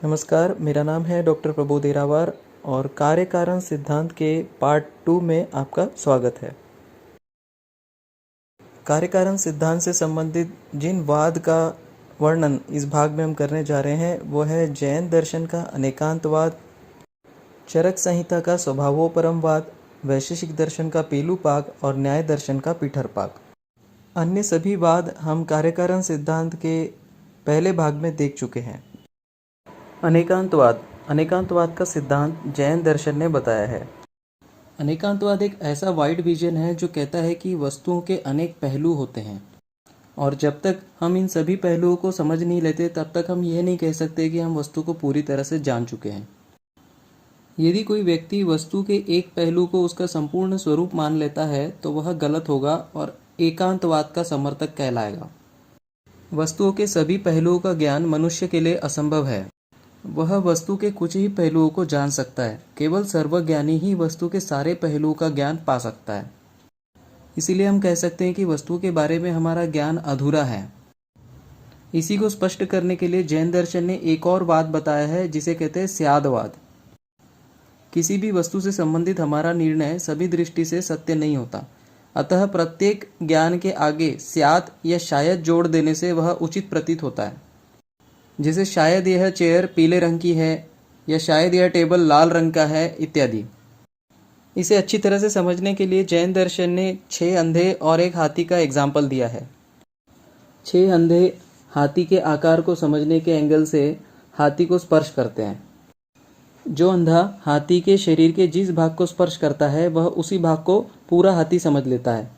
नमस्कार, मेरा नाम है डॉक्टर प्रबोध एरावार और कार्य कारण सिद्धांत के पार्ट 2 में आपका स्वागत है। कार्य कारण सिद्धांत से संबंधित जिन वाद का वर्णन इस भाग में हम करने जा रहे हैं वो है जैन दर्शन का अनेकांतवाद, चरक संहिता का स्वभावोपरमवाद, वैशेषिक दर्शन का पेलूपाक और न्याय दर्शन का पीठरपाक। अन्य सभी वाद हम कार्य कारण सिद्धांत के पहले भाग में देख चुके हैं। अनेकांतवाद का सिद्धांत जैन दर्शन ने बताया है। अनेकांतवाद एक ऐसा वाइड विजन है जो कहता है कि वस्तुओं के अनेक पहलू होते हैं और जब तक हम इन सभी पहलुओं को समझ नहीं लेते तब तक हम यह नहीं कह सकते कि हम वस्तु को पूरी तरह से जान चुके हैं। यदि कोई व्यक्ति वस्तु के एक पहलू को उसका संपूर्ण स्वरूप मान लेता है तो वह गलत होगा और एकांतवाद का समर्थक कहलाएगा। वस्तुओं के सभी पहलुओं का ज्ञान मनुष्य के लिए असंभव है। वह वस्तु के कुछ ही पहलुओं को जान सकता है। केवल सर्वज्ञानी ही वस्तु के सारे पहलुओं का ज्ञान पा सकता है। इसीलिए हम कह सकते हैं कि वस्तु के बारे में हमारा ज्ञान अधूरा है। इसी को स्पष्ट करने के लिए जैन दर्शन ने एक और वाद बताया है जिसे कहते हैं स्यादवाद। किसी भी वस्तु से संबंधित हमारा निर्णय सभी दृष्टि से सत्य नहीं होता, अतः प्रत्येक ज्ञान के आगे स्याद या शायद जोड़ देने से वह उचित प्रतीत होता है। जैसे शायद यह चेयर पीले रंग की है या शायद यह टेबल लाल रंग का है इत्यादि। इसे अच्छी तरह से समझने के लिए जैन दर्शन ने 6 अंधे और एक हाथी का एग्जाम्पल दिया है। 6 अंधे हाथी के आकार को समझने के एंगल से हाथी को स्पर्श करते हैं। जो अंधा हाथी के शरीर के जिस भाग को स्पर्श करता है वह उसी भाग को पूरा हाथी समझ लेता है।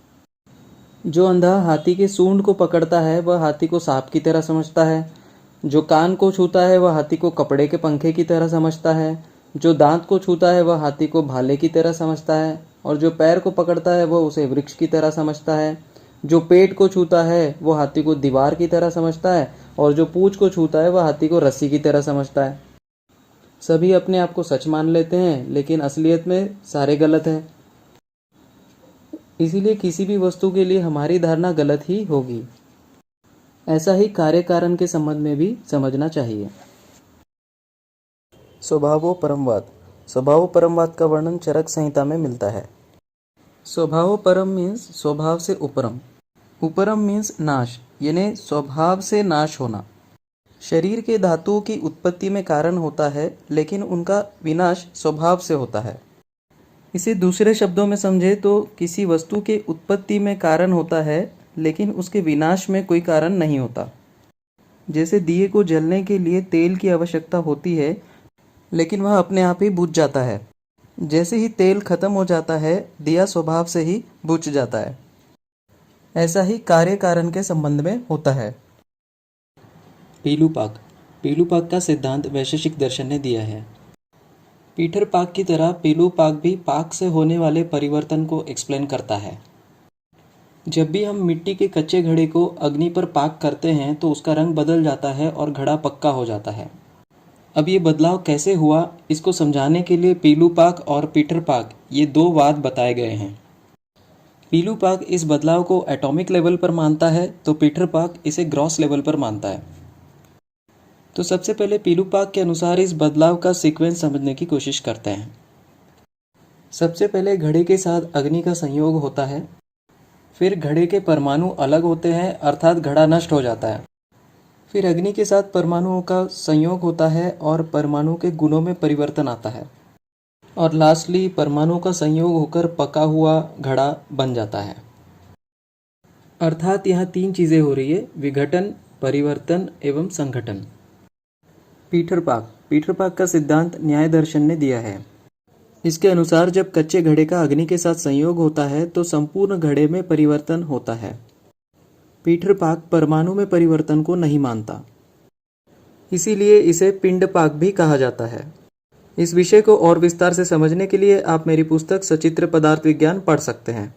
जो अंधा हाथी के सूंड को पकड़ता है वह हाथी को सांप की तरह समझता है। जो कान को छूता है वह हाथी को कपड़े के पंखे की तरह समझता है। जो दांत को छूता है वह हाथी को भाले की तरह समझता है और जो पैर को पकड़ता है वह उसे वृक्ष की तरह समझता है। जो पेट को छूता है वह हाथी को दीवार की तरह समझता है और जो पूंछ को छूता है वह हाथी को रस्सी की तरह समझता है। सभी अपने आप को सच मान लेते हैं लेकिन असलियत में सारे गलत हैं। इसीलिए किसी भी वस्तु के लिए हमारी धारणा गलत ही होगी। ऐसा ही कार्य कारण के संबंध में भी समझना चाहिए। स्वभावोपरमवाद का वर्णन चरक संहिता में मिलता है। स्वभावोपरम मीन्स स्वभाव से उपरम। उपरम मीन्स नाश, यानी स्वभाव से नाश होना। शरीर के धातुओं की उत्पत्ति में कारण होता है लेकिन उनका विनाश स्वभाव से होता है। इसे दूसरे शब्दों में समझे तो किसी वस्तु के उत्पत्ति में कारण होता है लेकिन उसके विनाश में कोई कारण नहीं होता। जैसे दिए को जलने के लिए तेल की आवश्यकता होती है लेकिन वह अपने आप ही बुझ जाता है। जैसे ही तेल खत्म हो जाता है दिया स्वभाव से ही बुझ जाता है। ऐसा ही कार्य कारण के संबंध में होता है। पेलूपाक का सिद्धांत वैशेषिक दर्शन ने दिया है। पीठरपाक की तरह पेलूपाक भी पाक से होने वाले परिवर्तन को एक्सप्लेन करता है। जब भी हम मिट्टी के कच्चे घड़े को अग्नि पर पाक करते हैं तो उसका रंग बदल जाता है और घड़ा पक्का हो जाता है। अब ये बदलाव कैसे हुआ इसको समझाने के लिए पीलूपाक और पीठरपाक ये 2 वाद बताए गए हैं। पीलूपाक इस बदलाव को एटॉमिक लेवल पर मानता है तो पीठरपाक इसे ग्रॉस लेवल पर मानता है। तो सबसे पहले पीलूपाक के अनुसार इस बदलाव का सीक्वेंस समझने की कोशिश करते हैं। सबसे पहले घड़े के साथ अग्नि का संयोग होता है, फिर घड़े के परमाणु अलग होते हैं अर्थात घड़ा नष्ट हो जाता है। फिर अग्नि के साथ परमाणुओं का संयोग होता है और परमाणु के गुणों में परिवर्तन आता है और लास्टली परमाणुओं का संयोग होकर पका हुआ घड़ा बन जाता है। अर्थात यहाँ 3 चीजें हो रही है, विघटन, परिवर्तन एवं संघटन। पीठरपाक का सिद्धांत न्याय दर्शन ने दिया है। इसके अनुसार जब कच्चे घड़े का अग्नि के साथ संयोग होता है तो संपूर्ण घड़े में परिवर्तन होता है। पीठरपाक परमाणु में परिवर्तन को नहीं मानता, इसीलिए इसे पिंडपाक भी कहा जाता है। इस विषय को और विस्तार से समझने के लिए आप मेरी पुस्तक सचित्र पदार्थ विज्ञान पढ़ सकते हैं।